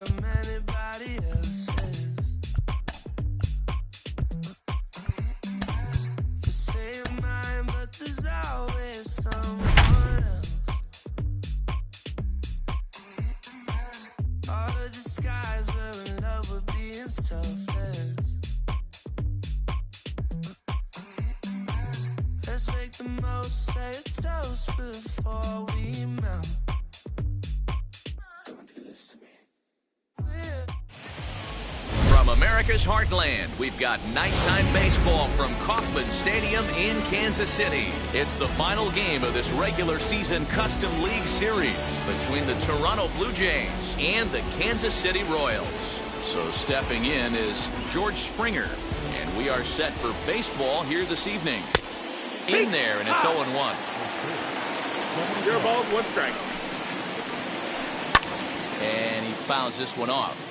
Anybody else's. You say you're mine, but there's always someone else. All the disguise we're in love with being selfless. Let's make the most, say a toast before we melt. From America's heartland, we've got nighttime baseball from Kauffman Stadium in Kansas City. It's the final game of this regular season Custom League Series between the Toronto Blue Jays and the Kansas City Royals. So stepping in is George Springer, and we are set for baseball here this evening. In there, and it's 0-1. 0 balls, 1 strike. And he fouls this one off.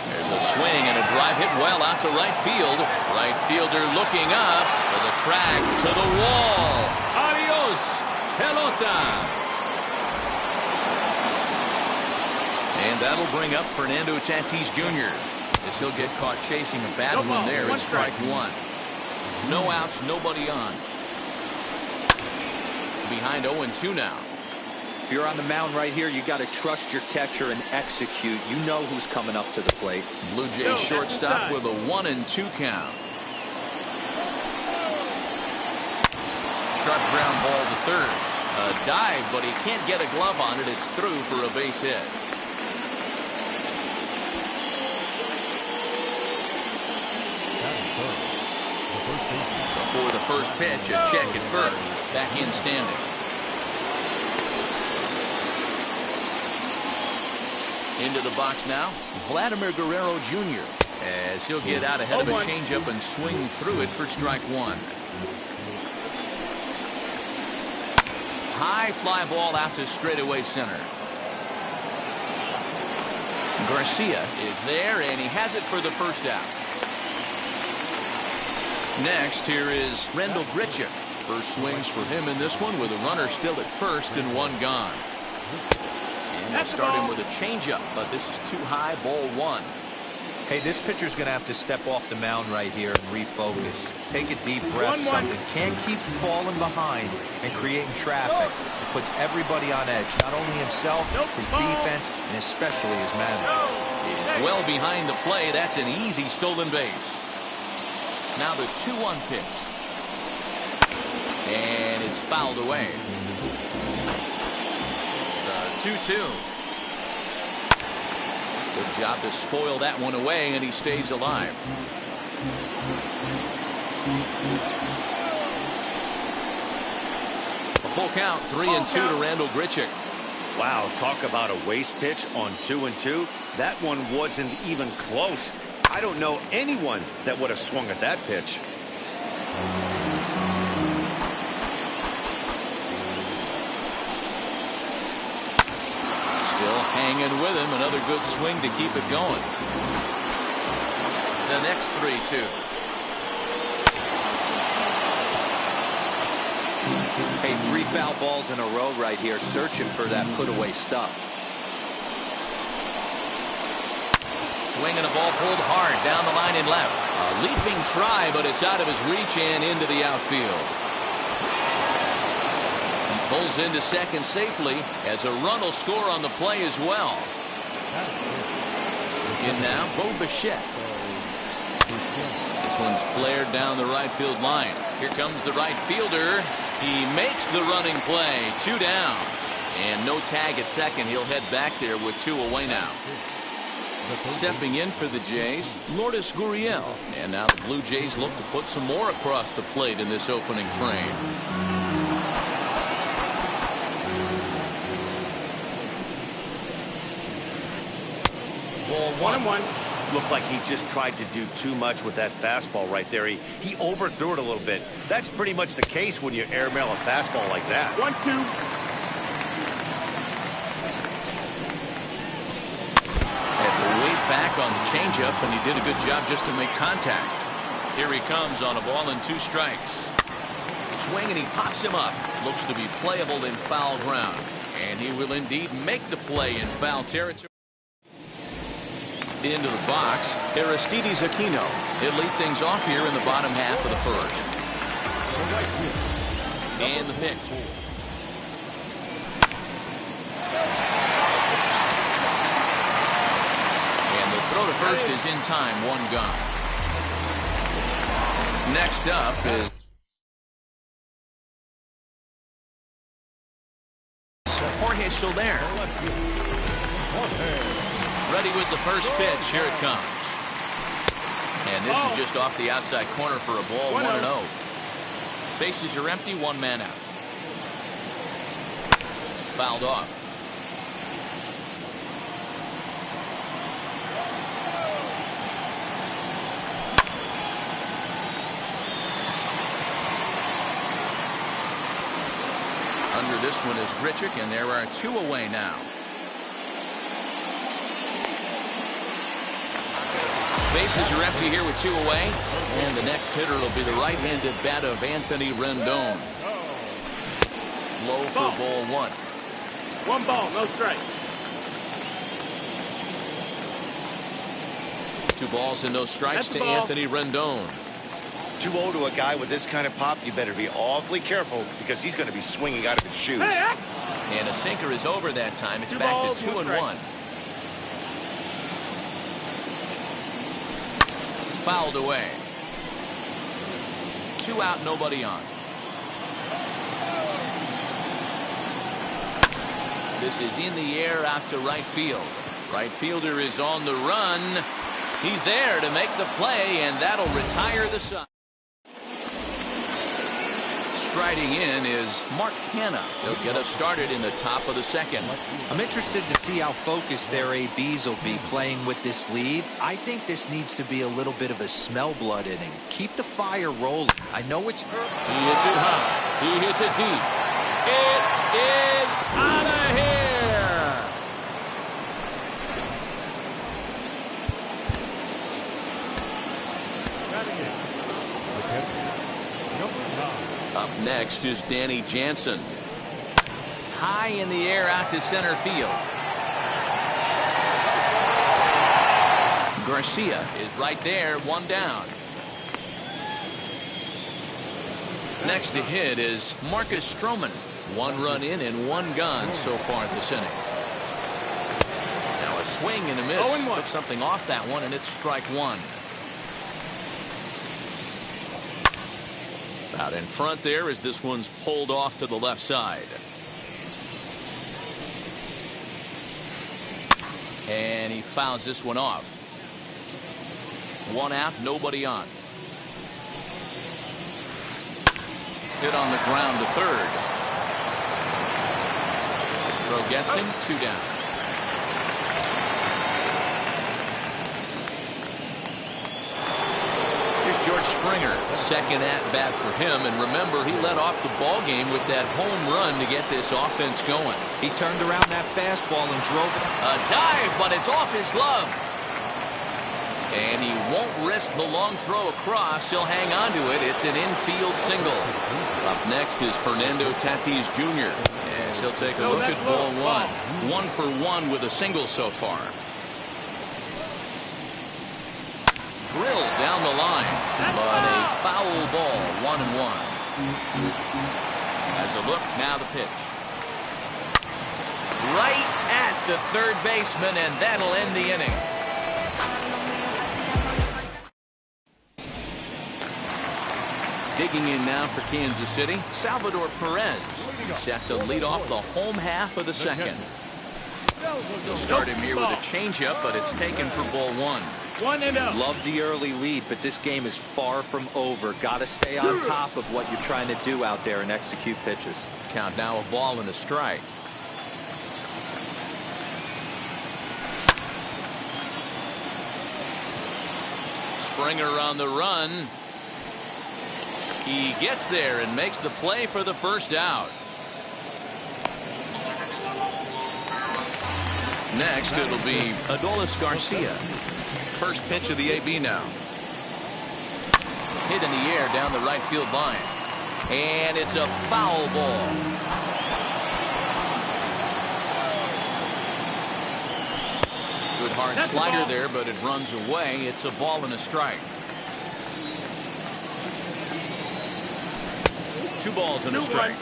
There's a swing and a drive hit well out to right field. Right fielder looking up for the track to the wall. Adios, pelota. And that'll bring up Fernando Tatis Jr. as he'll get caught chasing a bad one there. It's strike 1. No outs, nobody on. Behind 0-2 now. If you're on the mound right here, you got to trust your catcher and execute. You know who's coming up to the plate. Blue Jays shortstop with a 1-2 count. Sharp ground ball to third. A dive, but he can't get a glove on it. It's through for a base hit. Before the first pitch, a check at first. Back in standing. Into the box now, Vladimir Guerrero Jr. as he'll get out ahead of a changeup and swing through it for strike 1. High fly ball out to straightaway center. Garcia is there, and he has it for the first out. Next, here is Randall Grichuk. First swings for him in this one with a runner still at first and 1 gone. And we'll start him with a changeup, but this is too high, ball 1. Hey, this pitcher's going to have to step off the mound right here and refocus. Take a deep breath, something. Can't keep falling behind and creating traffic. It puts everybody on edge, not only himself, his defense, and especially his manager. He's well behind the play. That's an easy stolen base. Now the 2-1 pitch. And it's fouled away. The 2-2. Good job to spoil that one away, and he stays alive. A full count, 3-2 to Randall Grichuk. Wow, talk about a waste pitch on 2-2. That one wasn't even close. I don't know anyone that would have swung at that pitch. Still hanging with him. Another good swing to keep it going. The next 3-2. Hey, 3 foul balls in a row right here, searching for that put-away stuff. Swinging a ball pulled hard down the line and left. A leaping try, but it's out of his reach and into the outfield. He pulls into second safely as a run will score on the play as well. In now, Bo Bichette. This one's flared down the right field line. Here comes the right fielder. He makes the running play. 2 down. And no tag at second. He'll head back there with 2 away now. Stepping in for the Jays, Lourdes Gurriel. And now the Blue Jays look to put some more across the plate in this opening frame. Ball 1-1. Looked like he just tried to do too much with that fastball right there. He overthrew it a little bit. That's pretty much the case when you airmail a fastball like that. 1-2. Back on the changeup, and he did a good job just to make contact. Here he comes on a ball and 2 strikes. swing, and he pops him up. Looks to be playable in foul ground. And he will indeed make the play in foul territory. Into the box, Aristides Aquino. He'll lead things off here in the bottom half of the first. And the pitch. And the throw to first is in time, one gone. Next up is Jorge Soler. Ready with the first pitch. Here it comes. And this is just off the outside corner for a ball, 1-0. Bases are empty, one man out. Fouled off. Under this one is Grichuk, and there are two away now. Bases are empty here with two away. And the next hitter will be the right-handed bat of Anthony Rendon. Low for ball one. One ball, no strike. 2 balls and no strikes to Anthony Rendon. 2-0 to a guy with this kind of pop, you better be awfully careful because he's going to be swinging out of his shoes. And a sinker is over that time. It's back to 2-1. Fouled away. 2 out, nobody on. This is in the air out to right field. Right fielder is on the run. He's there to make the play, and that'll retire the side. Striding in is Mark Canha. He'll get us started in the top of the second. I'm interested to see how focused their ABs will be playing with this lead. I think this needs to be a little bit of a smell blood inning. Keep the fire rolling. I know it's early. He hits it high. He hits it deep. It is out of here. Up next is Danny Jansen. High in the air out to center field. Garcia is right there, one down. Next to hit is Marcus Stroman. 1 run in and 1 gone so far this inning. Now a swing and a miss. Took something off that one, and it's strike 1. Out in front there as this one's pulled off to the left side. And he fouls this one off. 1 out, nobody on. Hit on the ground to third. Throw gets him, 2 down. George Springer, second at bat for him, and remember, he led off the ball game with that home run to get this offense going. He turned around that fastball and drove it. A dive, but it's off his glove. And he won't risk the long throw across. He'll hang on to it. It's an infield single. Up next is Fernando Tatis Jr. Yes, he'll take a look at ball 1. 1 for 1 with a single so far. Drilled down the line, but a foul ball, 1-1. As a look, now the pitch. Right at the third baseman, and that'll end the inning. Digging in now for Kansas City, Salvador Perez. Set to lead off the home half of the second. He'll start him here with a changeup, but it's taken for ball 1. 1-0. Love the early lead, but this game is far from over. Got to stay on top of what you're trying to do out there and execute pitches. Count now, a ball and a strike. Springer on the run. He gets there and makes the play for the first out. Next, it'll be Adolis Garcia. First pitch of the AB now. Hit in the air down the right field line. And it's a foul ball. Good hard slider there, but it runs away. It's a ball and a strike. 2 balls and a strike.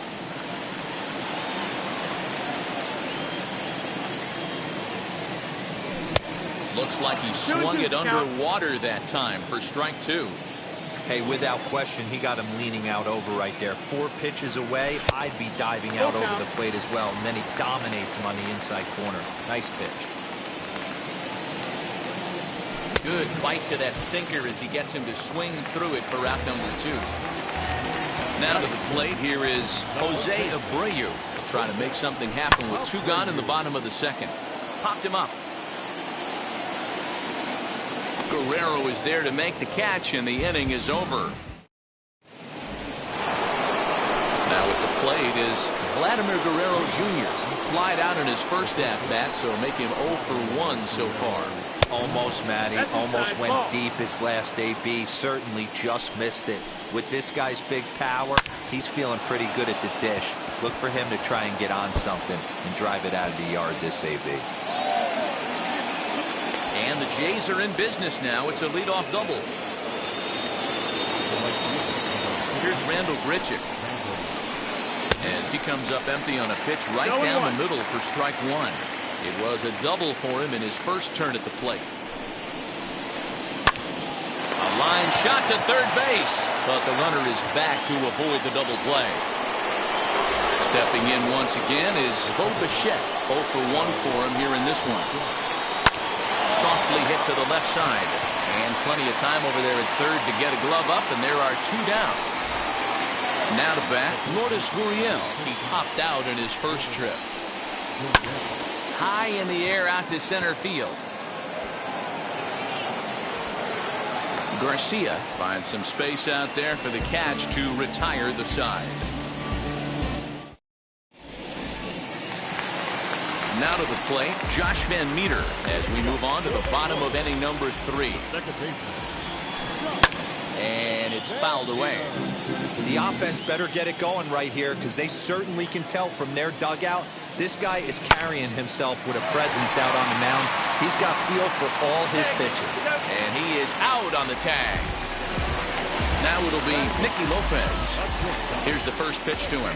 Looks like he swung it underwater that time for strike 2. Hey, without question, he got him leaning out over right there. 4 pitches away, I'd be diving out over the plate as well. And then he dominates him on the inside corner. Nice pitch. Good bite to that sinker as he gets him to swing through it for out number 2. Now to the plate, here is Jose Abreu. Trying to make something happen with 2 gone in the bottom of the 2nd. Popped him up. Guerrero is there to make the catch, and the inning is over. Now at the plate is Vladimir Guerrero Jr. Flied out in his first at-bat, so make him 0 for 1 so far. Almost, Matty. Almost went deep his last AB. Certainly just missed it. With this guy's big power, he's feeling pretty good at the dish. Look for him to try and get on something and drive it out of the yard this AB. And the Jays are in business now. It's a leadoff double. Here's Randall Grichuk as he comes up empty on a pitch right down the middle for strike 1. It was a double for him in his first turn at the plate. A line shot to third base, but the runner is back to avoid the double play. Stepping in once again is Bo Bichette. 0 for 1 for him here in this one. Softly hit to the left side, and plenty of time over there at third to get a glove up, and there are 2 down. Now to bat, Lourdes Gurriel. He popped out in his first trip. High in the air out to center field. Garcia finds some space out there for the catch to retire the side. Now to the plate, Josh Van Meter as we move on to the bottom of inning number 3. And it's fouled away. The offense better get it going right here because they certainly can tell from their dugout this guy is carrying himself with a presence out on the mound. He's got feel for all his pitches. And he is out on the tag. Now it'll be Nicky Lopez. Here's the first pitch to him.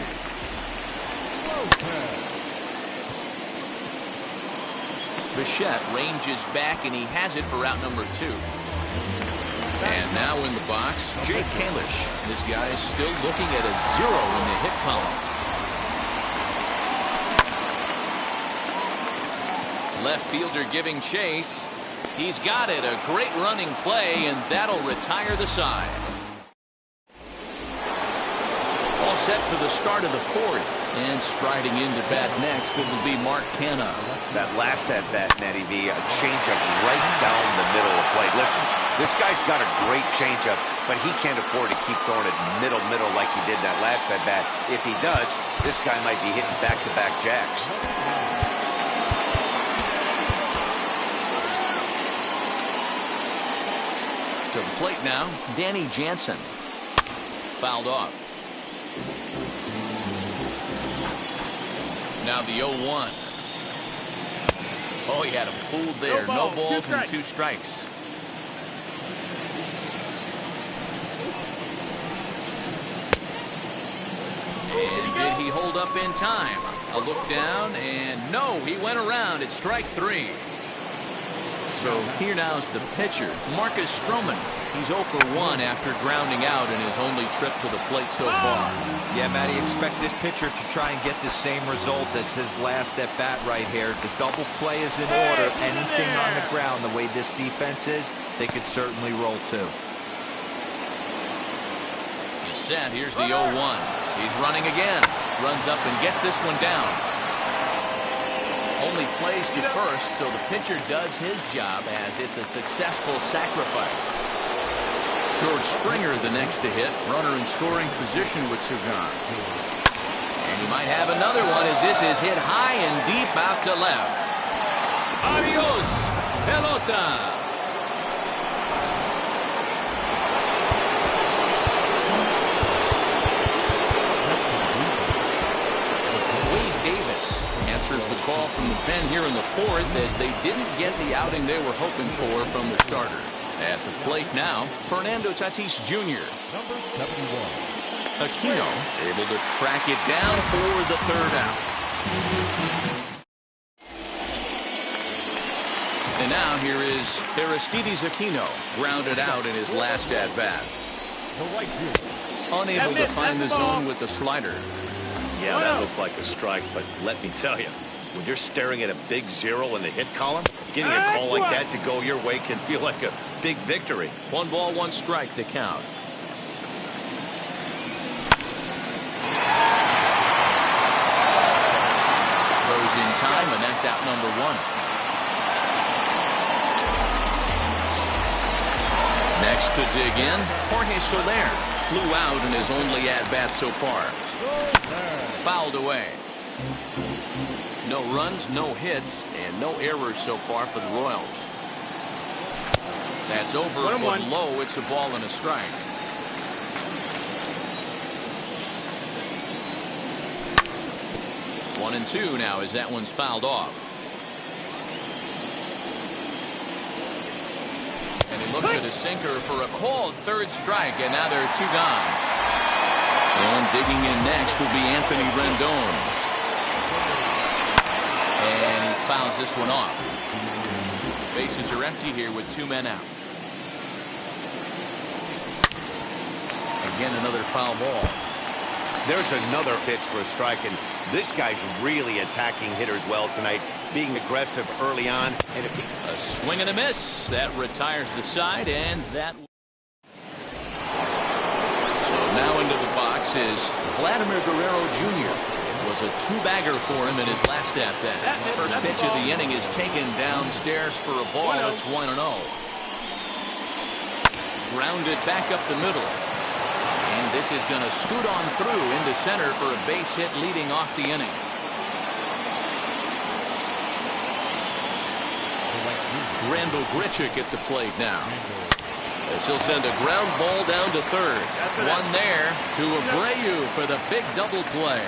Bichette ranges back, and he has it for out number 2. And now in the box, Jake Kalish. This guy is still looking at a 0 in the hit column. Left fielder giving chase. He's got it. A great running play, and that'll retire the side. All set for the start of the 4th. And striding into bat next, it will be Mark Canha. That last at-bat, Matty V, a changeup right down the middle of play. Listen, this guy's got a great changeup, but he can't afford to keep throwing it middle like he did that last at-bat. If he does, this guy might be hitting back-to-back jacks. To the plate now, Danny Jansen. Fouled off. Now the 0-1. Oh, he had him fooled there. No balls and 2 strikes. And did he hold up in time? A look down, and no, he went around at strike 3. So here now is the pitcher, Marcus Stroman. He's 0 for 1 after grounding out in his only trip to the plate so far. Yeah, Matty, expect this pitcher to try and get the same result as his last at-bat right here. The double play is in order. Anything on the ground, the way this defense is, they could certainly roll too. He's set. Here's the 0-1. He's running again. Runs up and gets this one down. Only plays to first, so the pitcher does his job as it's a successful sacrifice. George Springer the next to hit. Runner in scoring position with 2 gone. And he might have another one as this is hit high and deep out to left. Adios, pelota. answers the call from the pen here in the fourth as they didn't get the outing they were hoping for from the starter. At the plate now, Fernando Tatis Jr. Number 71. Aquino able to track it down for the third out. And now here is Aristides Aquino, grounded out in his last at-bat. The right fielder. Unable to find the zone with the slider. Yeah, that looked like a strike, but let me tell you, when you're staring at a big zero in the hit column, getting a call like that to go your way can feel like a big victory. 1 ball, 1 strike, the count. Closing time, and that's out number 1. Next to dig in, Jorge Soler flew out in his only at-bat so far. Fouled away. No runs, no hits, and no errors so far for the Royals. That's over, but low. It's a ball and a strike. One and two now as that one's fouled off. And he looks at a sinker for a called third strike, and now there are 2 gone. And digging in next will be Anthony Rendon. And he fouls this one off. Bases are empty here with 2 men out. Again, another foul ball. There's another pitch for a strike, and this guy's really attacking hitters well tonight, being aggressive early on. And if he... A swing and a miss. That retires the side, and that... So now into the box is Vladimir Guerrero Jr. It was a 2-bagger for him in his last at-bat. First pitch of the inning is taken downstairs for a ball. It's 1-0. Grounded back up the middle. And this is going to scoot on through into center for a base hit leading off the inning. Randall Grichuk at the plate now. As he'll send a ground ball down to third. One there to Abreu for the big double play.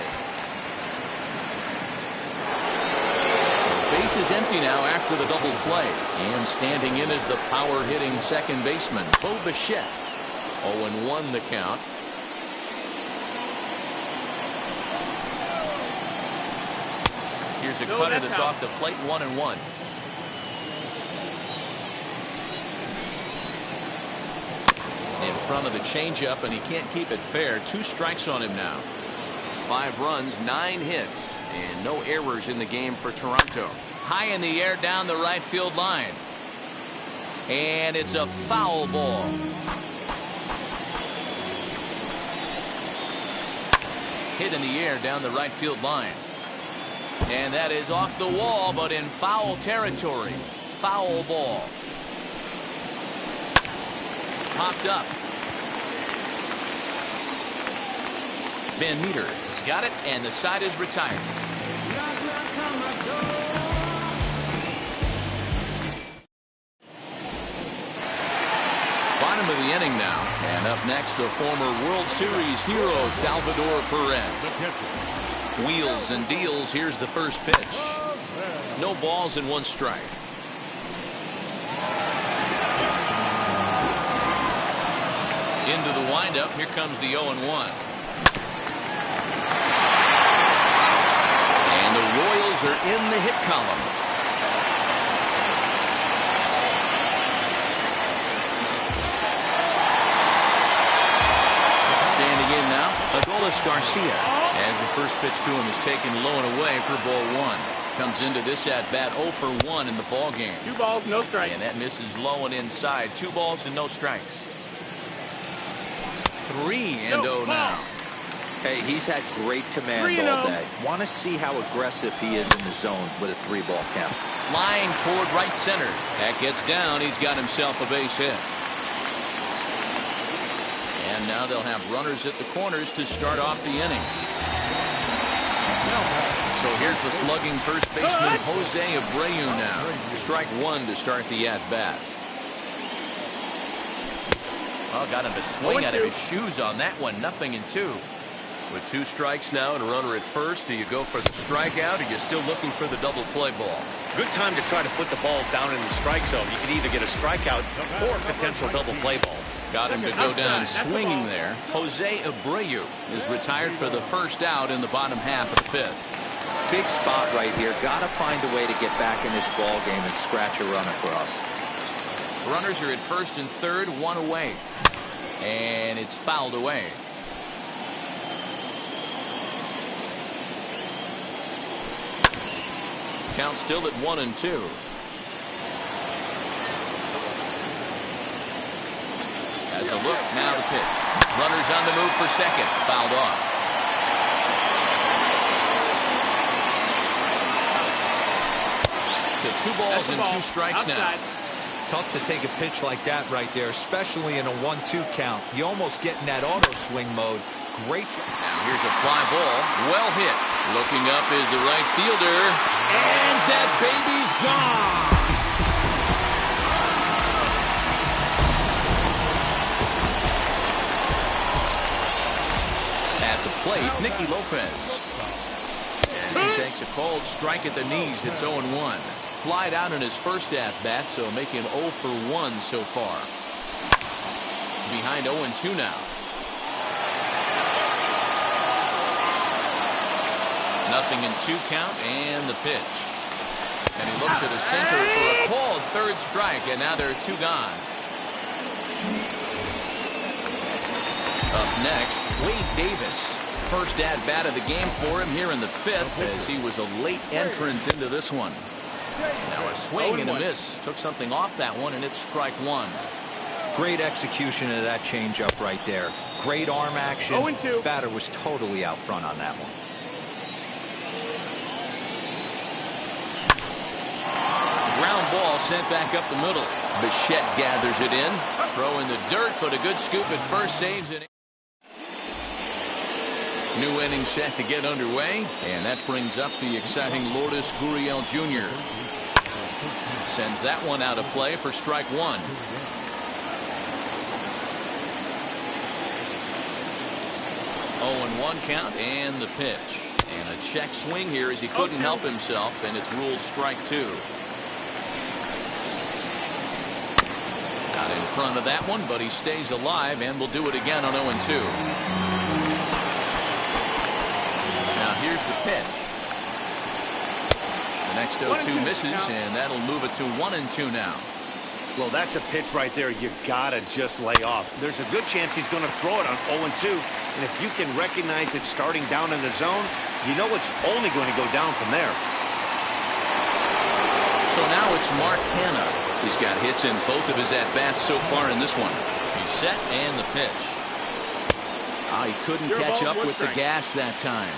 So base is empty now after the double play. And standing in is the power-hitting second baseman, Bo Bichette. 0-1 the count. Here's a cutter that's off the plate, 1-1. In front of the changeup, and he can't keep it fair. 2 strikes on him now. 5 runs, 9 hits, and no errors in the game for Toronto. High in the air down the right field line. And it's a foul ball. Hit in the air down the right field line. And that is off the wall, but in foul territory. Foul ball. Popped up. Van Meter has got it, and the side is retired. Bottom of the inning now. And up next, the former World Series hero, Salvador Perez. Wheels and deals. Here's the first pitch. No balls and 1 strike. Into the windup. Here comes the 0-1. And the Royals are in the hit column. Standing in now, Adolis Garcia. As the first pitch to him is taken low and away for ball 1. Comes into this at-bat 0 for 1 in the ball game. 2 balls, no strikes. And that misses low and inside. 2 balls and no strikes. 3-0 now. Hey, he's had great command all day. Want to see how aggressive he is in the zone with a 3-ball count. Line toward right center. That gets down. He's got himself a base hit. And now they'll have runners at the corners to start off the inning. So here's the slugging first baseman, Jose Abreu now. Strike 1 to start the at-bat. Well, got him to swing out of his shoes on that one. 0-2. With 2 strikes now and a runner at first, do you go for the strikeout or are you still looking for the double play ball? Good time to try to put the ball down in the strike zone. You can either get a strikeout or a potential double play ball. Got him to go down swinging there. Jose Abreu is retired for the first out in the bottom half of the 5th. Big spot right here. Got to find a way to get back in this ball game and scratch a run across. Runners are at first and third, 1 away. And it's fouled away. Count still at 1-2. As a look, now the pitch. Runners on the move for second. Fouled off. To 2 balls and 2 strikes now. Tough to take a pitch like that right there, especially in a 1-2 count. You almost get in that auto swing mode. Great. Now here's a fly ball. Well hit. Looking up is the right fielder. And that baby's gone. At the plate, Nicky Lopez. As he takes a cold strike at the knees, it's 0-1. Flied out in his first at-bat, so making 0 for 1 so far. Behind 0-2 now. Nothing in 2 count, and the pitch. And he looks at the center for a called 3rd strike, and now there are 2 gone. Up next, Wade Davis. First at-bat of the game for him here in the 5th, as he was a late entrant into this one. Now a swing and a miss. Took something off that one, and it's strike 1. Great execution of that changeup right there. Great arm action. 0-2. Batter was totally out front on that one. Ground ball sent back up the middle. Bichette gathers it in. Throw in the dirt, but a good scoop at first saves it. New inning set to get underway, and that brings up the exciting Lourdes Gurriel Jr. Sends that one out of play for strike 1. Oh, 1 count, and the pitch. And a check swing here as he couldn't help himself, and it's ruled strike 2. Out in front of that one, but he stays alive and will do it again on 0-2. Now here's the pitch. The next 0-2 misses, and that'll move it to 1-2 now. Well, that's a pitch right there you gotta just lay off. There's a good chance he's going to throw it on 0-2, and if you can recognize it starting down in the zone, you know it's only going to go down from there. So now it's Mark Hanna. He's got hits in both of his at-bats so far in this one. He's set, and the pitch. He couldn't catch up with the gas that time.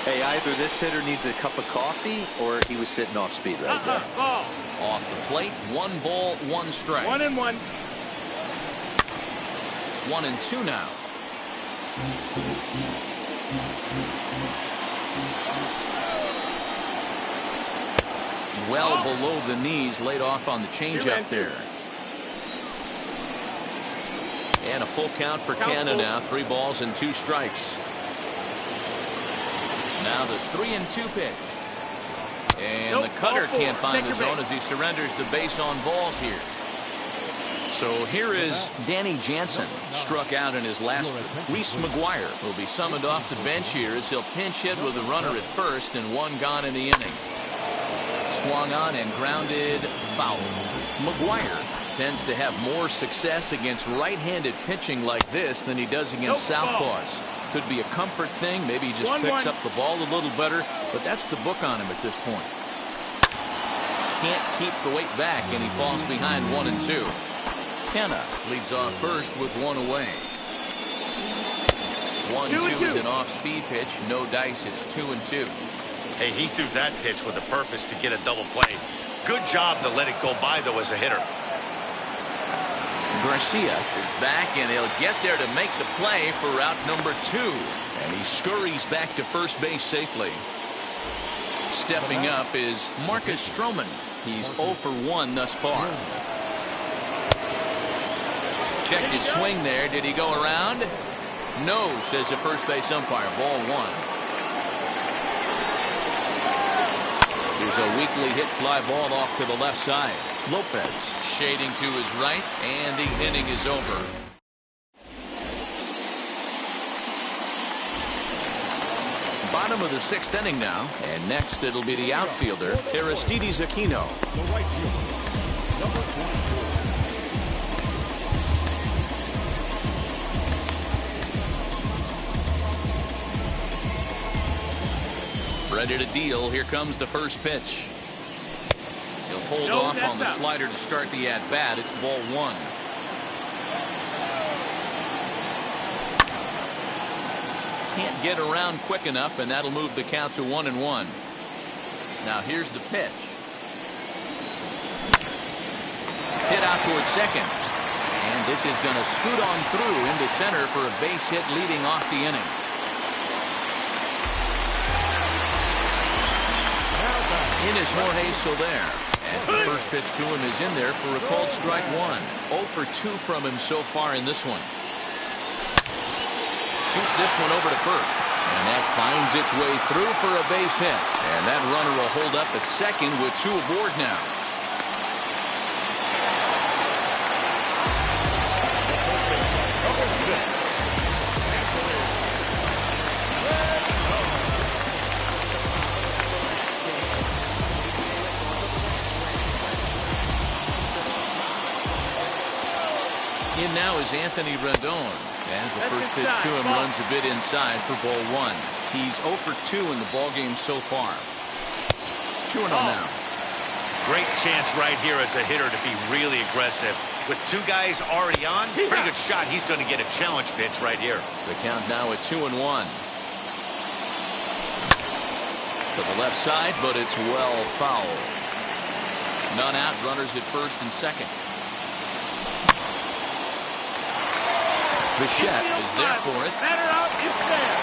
Hey, either this hitter needs a cup of coffee or he was sitting off speed right there. Ball. Off the plate, 1 ball, 1 strike. 1-1. 1-2 now. Well below the knees, laid off on the changeup there. And a full count for Canna now. 3 balls and 2 strikes. Now the 3-2 pitch. And the cutter can't find the zone as he surrenders the base on balls here. So here is Danny Jansen, struck out in his last trip. Reese McGuire will be summoned off the bench here as he'll pinch hit with a runner at first and 1 gone in the inning. Swung on and grounded foul. McGuire tends to have more success against right-handed pitching like this than he does against southpaws. Could be a comfort thing. Maybe he just picks up the ball a little better, but that's the book on him at this point. Can't keep the weight back, and he falls behind 1-2. Kenna leads off first with 1 away. 1-2 is an off-speed pitch. No dice. It's 2-2. Hey, he threw that pitch with a purpose to get a double play. Good job to let it go by, though, as a hitter. Garcia is back, and he'll get there to make the play for route number 2. And he scurries back to first base safely. Stepping up is Marcus Stroman. He's 0 for 1 thus far. Checked his swing there. Did he go around? No, says the first base umpire. Ball one. Here's a weakly hit fly ball off to the left side. Lopez shading to his right, and the inning is over. Bottom of the sixth inning now, and next it'll be the outfielder, Aristides Aquino. The right fielder, number 24. Ready to deal. Here comes the first pitch. He'll hold off on the slider to start the at-bat. It's ball one. Can't get around quick enough, and that'll move the count to 1-1. Now here's the pitch. Hit out towards second. And this is going to scoot on through into center for a base hit leading off the inning. In is Jorge Soler, as the first pitch to him is in there for a called strike one. 0 for 2 from him so far in this one. Shoots this one over to first, and that finds its way through for a base hit. And that runner will hold up at second with 2 aboard now. In now is Anthony Rendon, as the first pitch to him runs a bit inside for ball one. He's 0 for 2 in the ballgame so far. 2-0 now. Great chance right here as a hitter to be really aggressive. With 2 guys already on, pretty good shot. He's going to get a challenge pitch right here. The count now at 2-1. To the left side, but it's well fouled. None out, runners at first and second. Bichette is there for it. Batter out, it's there.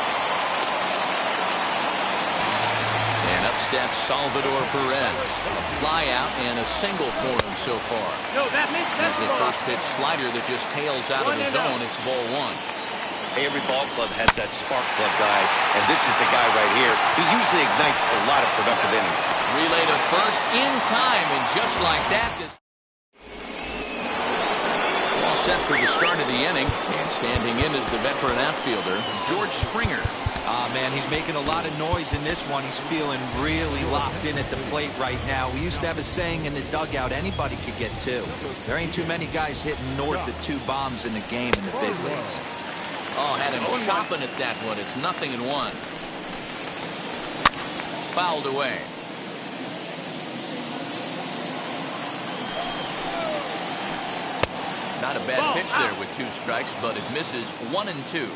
And up steps Salvador Perez. A fly out and a single for him so far. No, that makes sense. There's a first pitch slider that just tails out of the zone. It's ball one. Every ball club has that spark plug guy, and this is the guy right here. He usually ignites a lot of productive innings. Relay to first in time, and just like that, this all set for the start of the inning, and standing in is the veteran outfielder, George Springer. Man, he's making a lot of noise in this one. He's feeling really locked in at the plate right now. We used to have a saying in the dugout, anybody could get 2. There ain't too many guys hitting north of 2 bombs in the game in the big leagues. Oh, had him chopping at that one. It's 0-1. Fouled away. Not a bad pitch there with 2 strikes, but it misses 1-2.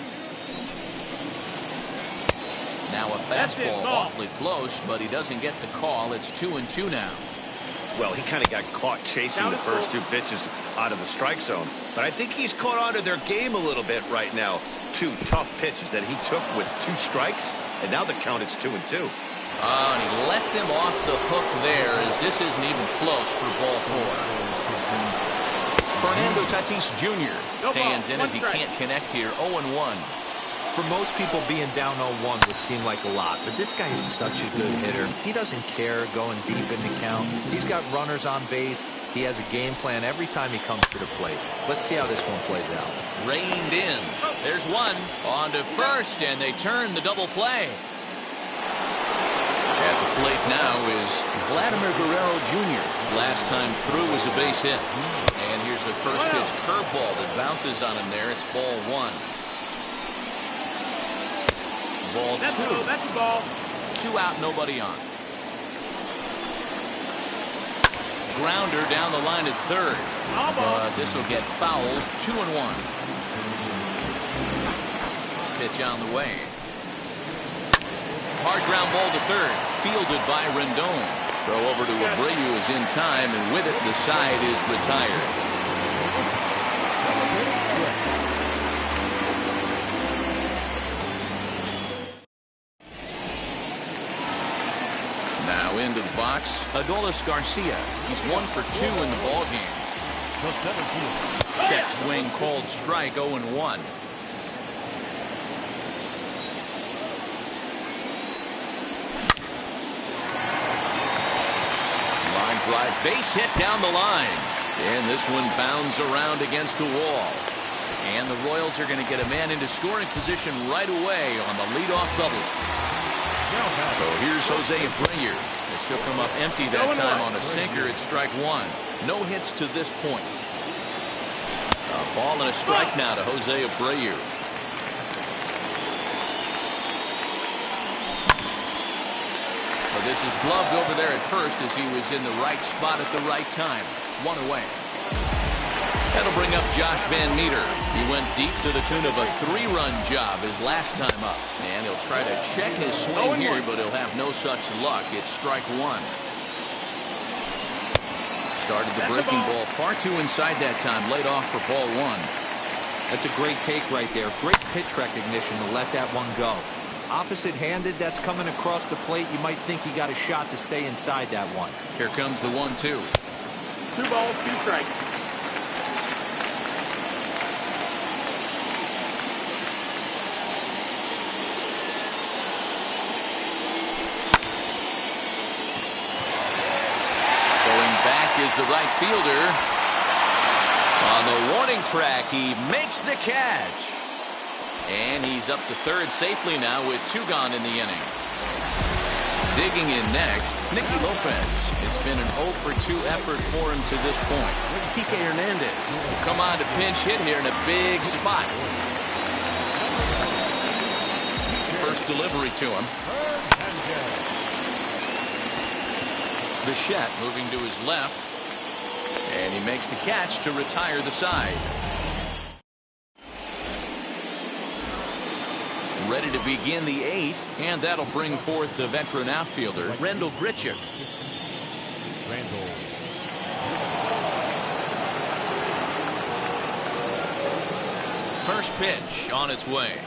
Now a fastball awfully close, but he doesn't get the call. It's 2-2 now. Well, he kind of got caught chasing the first 2 pitches out of the strike zone. But I think he's caught on to their game a little bit right now. 2 tough pitches that he took with 2 strikes, and now the count is 2-2. And he lets him off the hook there, as this isn't even close for ball 4. Fernando Tatis Jr. stands in as he can't connect here. 0-1. For most people, being down 0-1 would seem like a lot, but this guy is such a good hitter. He doesn't care going deep in the count. He's got runners on base. He has a game plan every time he comes to the plate. Let's see how this one plays out. Reined in. There's one. On to first, and they turn the double play. At the plate now is Vladimir Guerrero Jr. Last time through was a base hit. And here's the first pitch curveball that bounces on him there. It's ball 1. Ball 2. That's a ball. 2 out, nobody on. Grounder down the line at third. This will get fouled. 2-1. Pitch on the way. Hard ground ball to third. Fielded by Rendon. Throw over to Abreu is in time, and with it, the side is retired. Now into the box, Adolis Garcia. He's 1 for 2 in the ballgame. Check swing called strike. 0-1. drive, base hit down the line. And this one bounds around against the wall. And the Royals are going to get a man into scoring position right away on the leadoff double. So here's Jose Abreu. He'll come up empty that time on a sinker. It's strike one. No hits to this point. A ball and a strike now to Jose Abreu. Well, this is gloved over there at first as he was in the right spot at the right time. One away. That'll bring up Josh Van Meter. He went deep to the tune of a 3-run job his last time up. And he'll try to check his swing here, but he'll have no such luck. It's strike one. Started the breaking ball far too inside that time. Laid off for ball one. That's a great take right there. Great pitch recognition to let that one go. Opposite-handed, that's coming across the plate. You might think he got a shot to stay inside that one. Here comes the 1-2. 2 balls, 2 strikes. Is the right fielder. On the warning track, he makes the catch. And he's up to third safely now with 2 gone in the inning. Digging in next, Nicky Lopez. It's been an 0 for 2 effort for him to this point. Kike Hernandez will come on to pinch hit here in a big spot. First delivery to him. Bichette moving to his left. And he makes the catch to retire the side. Ready to begin the 8th. And that'll bring forth the veteran outfielder, Randall Grichuk. First pitch on its way.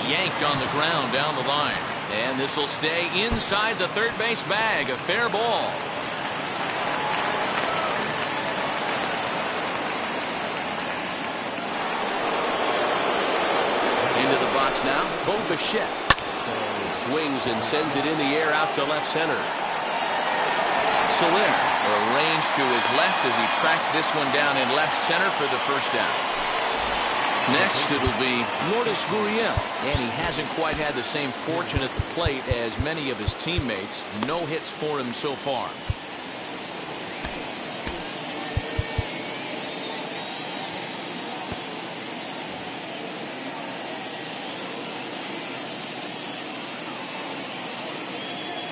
Yanked on the ground down the line. And this will stay inside the third base bag. A fair ball. Into the box now, Bo Bichette. Swings and sends it in the air out to left center. Soler arranged to his left as he tracks this one down in left center for the first down. Next, it'll be Lourdes Gurriel, and he hasn't quite had the same fortune at the plate as many of his teammates. No hits for him so far.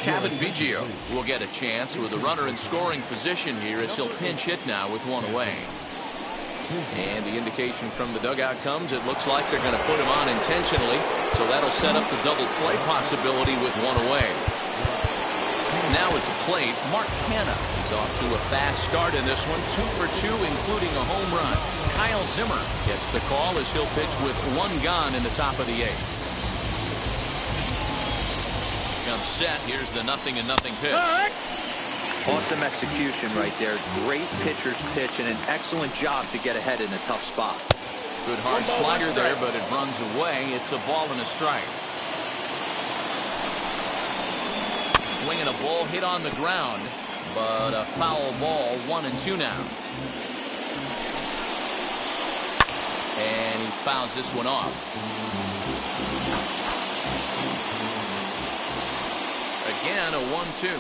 Cavan Biggio will get a chance with a runner in scoring position here as he'll pinch hit now with 1 away. And the indication from the dugout comes, it looks like they're going to put him on intentionally, so that'll set up the double play possibility with 1 away. Now at the plate, Mark Canha is off to a fast start in this one, 2 for 2, including a home run. Kyle Zimmer gets the call as he'll pitch with 1 gone in the top of the 8th. Comes set. Here's the 0-0 pitch. Awesome execution right there. Great pitcher's pitch and an excellent job to get ahead in a tough spot. Good hard slider there, but it runs away. It's a ball and a strike. Swinging a ball hit on the ground, but a foul ball. 1-2 now. And he fouls this one off. Again, a 1-2.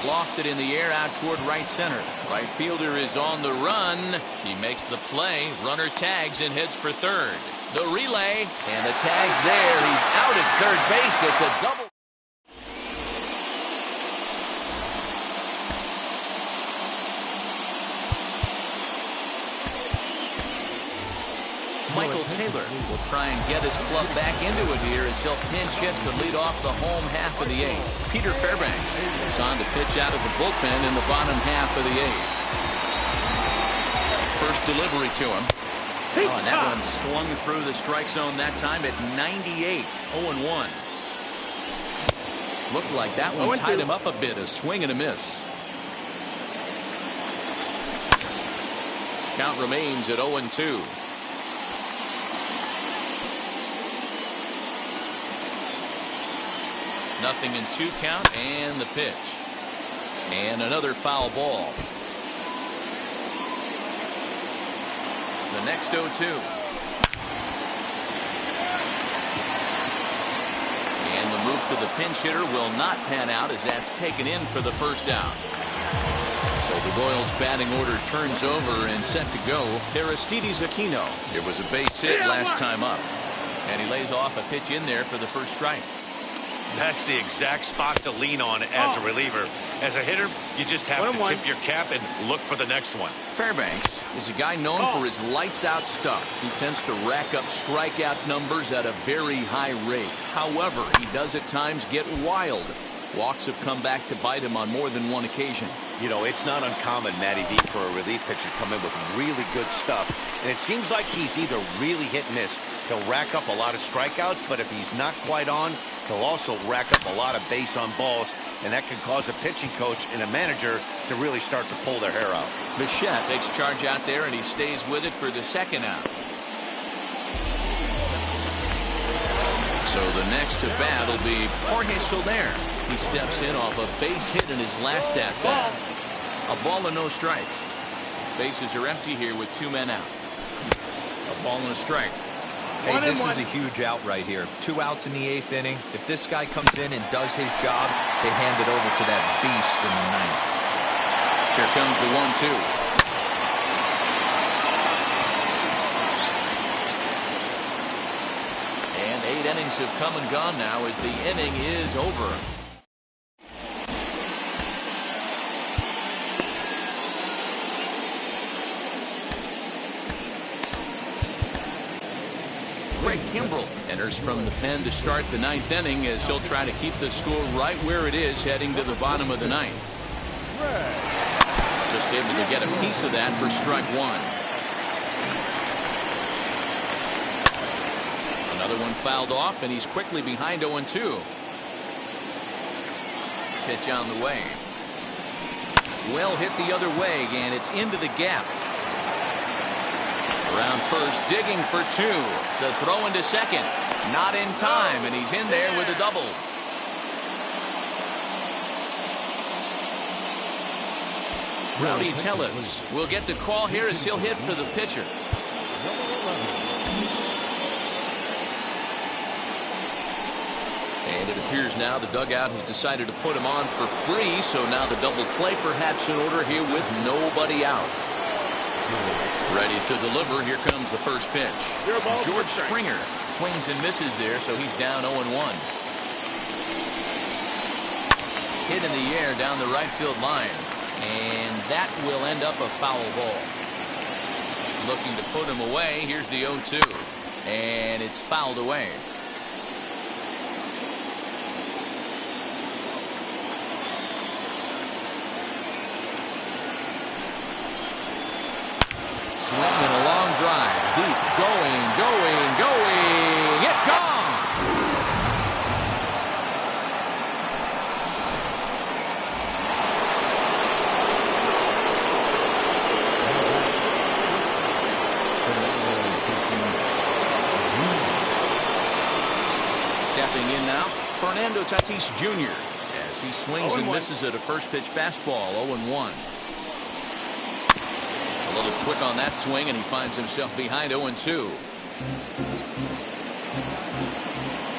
Lofted in the air out toward right center. Right fielder is on the run. He makes the play. Runner tags and heads for third. The relay, and the tag's there. He's out at third base. It's a double. Michael Taylor will try and get his club back into it here as he'll pinch hit to lead off the home half of the 8th. Peter Fairbanks is on to pitch out of the bullpen in the bottom half of the 8th. First delivery to him. Oh, and that one swung through the strike zone that time at 98. 0-1. Looked like that one tied him up a bit. A swing and a miss. Count remains at 0-2. Nothing in 2 count, and the pitch. And another foul ball. The next 0-2. And the move to the pinch hitter will not pan out as that's taken in for the first down. So the Royals batting order turns over and set to go. Aristides Aquino. It was a base hit last time up. And he lays off a pitch in there for the first strike. That's the exact spot to lean on as a reliever. As a hitter, you just have to tip your cap and look for the next one. Fairbanks is a guy known for his lights-out stuff. He tends to rack up strikeout numbers at a very high rate. However, he does at times get wild. Walks have come back to bite him on more than one occasion. You know, it's not uncommon, Matty V, for a relief pitcher to come in with really good stuff. And it seems like he's either really hit and miss. He'll rack up a lot of strikeouts, but if he's not quite on, he'll also rack up a lot of base on balls. And that can cause a pitching coach and a manager to really start to pull their hair out. Bichette takes charge out there, and he stays with it for the second out. So the next to bat will be Jorge Soler. He steps in off a base hit in his last at bat. A ball and no strikes. Bases are empty here with 2 men out. A ball and a strike. Hey, this is a huge out right here. 2 outs in the 8th inning. If this guy comes in and does his job, they hand it over to that beast in the 9th. Here comes the 1-2. And 8 innings have come and gone now as the inning is over. Craig Kimbrell enters from the pen to start the 9th inning as he'll try to keep the score right where it is heading to the bottom of the 9th. Just able to get a piece of that for strike 1. Another one fouled off, and he's quickly behind 0-2. Pitch on the way. Well hit the other way, and it's into the gap. Around first, digging for 2. The throw into second. Not in time, and he's in there with a double. Rowdy Tellez will get the call here as he'll hit for the pitcher. And it appears now the dugout has decided to put him on for free, so now the double play perhaps in order here with nobody out. Ready to deliver. Here comes the first pitch. George Springer swings and misses there, so he's down 0-1. Hit in the air down the right field line, and that will end up a foul ball. Looking to put him away. Here's the 0-2, and it's fouled away. Swing and a long drive. Deep. Going. It's gone. Stepping in now, Fernando Tatis Jr. as he swings and misses at a first pitch fastball. 0-1. A little quick on that swing, and he finds himself behind 0-2.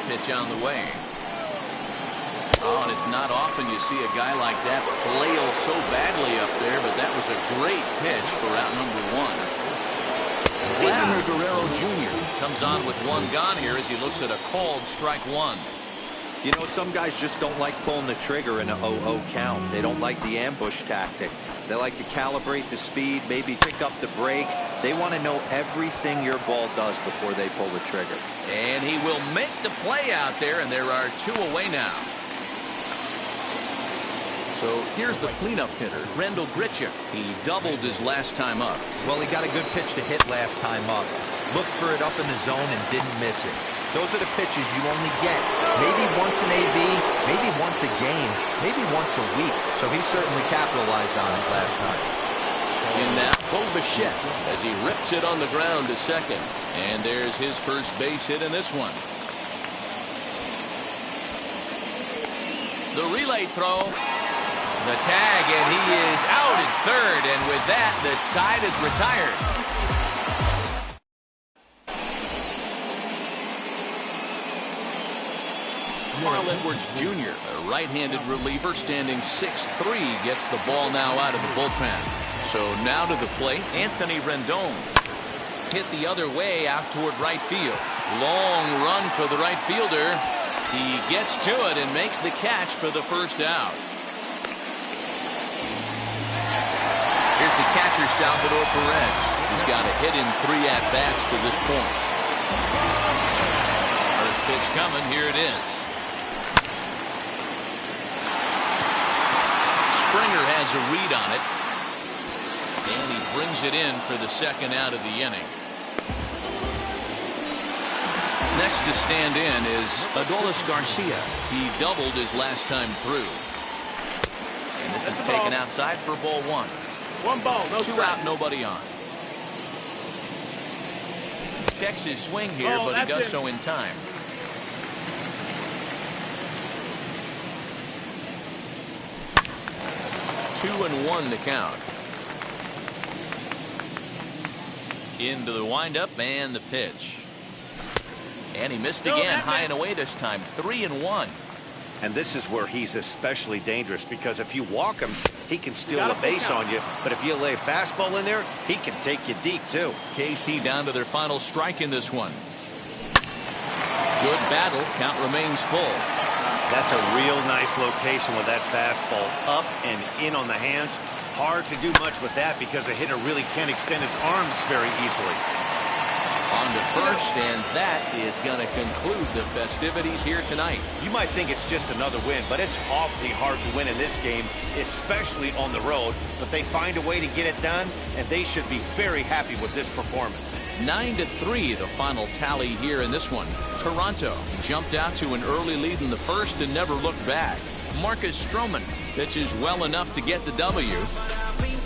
Pitch on the way. Oh, and it's not often you see a guy like that flail so badly up there, but that was a great pitch for out number 1. Vladimir Guerrero Jr. comes on with 1 gone here as he looks at a called strike 1. You know, some guys just don't like pulling the trigger in a 0-0 count. They don't like the ambush tactic. They like to calibrate the speed, maybe pick up the brake. They want to know everything your ball does before they pull the trigger. And he will make the play out there, and there are 2 away now. So here's the cleanup hitter, Rendell Grichuk. He doubled his last time up. Well, he got a good pitch to hit last time up. Looked for it up in the zone and didn't miss it. Those are the pitches you only get maybe once an AB, maybe once a game, maybe once a week. So he certainly capitalized on it last time. In now, Bo Bichette as he rips it on the ground to second. And there's his first base hit in this one. The relay throw. The tag, and he is out at third. And with that, the side is retired. Carl Edwards Jr., a right-handed reliever standing 6'3", gets the ball now out of the bullpen. So now to the plate, Anthony Rendon. Hit the other way out toward right field. Long run for the right fielder. He gets to it and makes the catch for the first out. Here's the catcher, Salvador Perez. He's got a hit in 3 at-bats to this point. First pitch coming. Here it is. Springer has a read on it. And he brings it in for the second out of the inning. Next to stand in is Adolis Garcia. He doubled his last time through. And this is taken outside for ball 1. 1 ball, no 2 strike. out, nobody on. Checks his swing here, but he does so in time. Two and 1 to count. Into the windup and the pitch. And he missed again, high and away this time. 3 and 1. And this is where he's especially dangerous, because if you walk him, he can steal a base on you. But if you lay a fastball in there, he can take you deep, too. KC down to their final strike in this one. Good battle. Count remains full. That's a real nice location with that fastball up and in on the hands. Hard to do much with that because a hitter really can't extend his arms very easily. On to first, and that is going to conclude the festivities here tonight. You might think it's just another win, but it's awfully hard to win in this game, especially on the road. But they find a way to get it done, and they should be very happy with this performance. 9-3, the final tally here in this one. Toronto jumped out to an early lead in the first and never looked back. Marcus Stroman pitches well enough to get the W.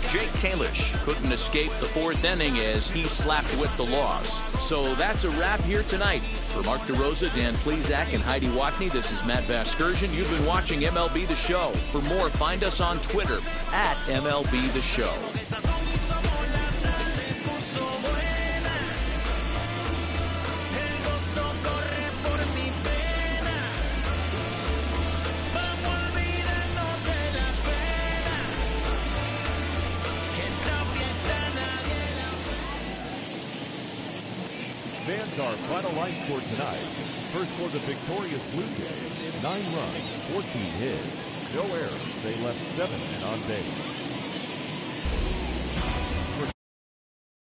Jake Kalish couldn't escape the 4th inning as he slapped with the loss. So that's a wrap here tonight. For Mark DeRosa, Dan Plesac, and Heidi Watney, this is Matt Vasgersian. You've been watching MLB The Show. For more, find us on Twitter at MLB The Show. Fans, our final line score tonight. First for the victorious Blue Jays, 9 runs, 14 hits, no errors. They left 7 men on base.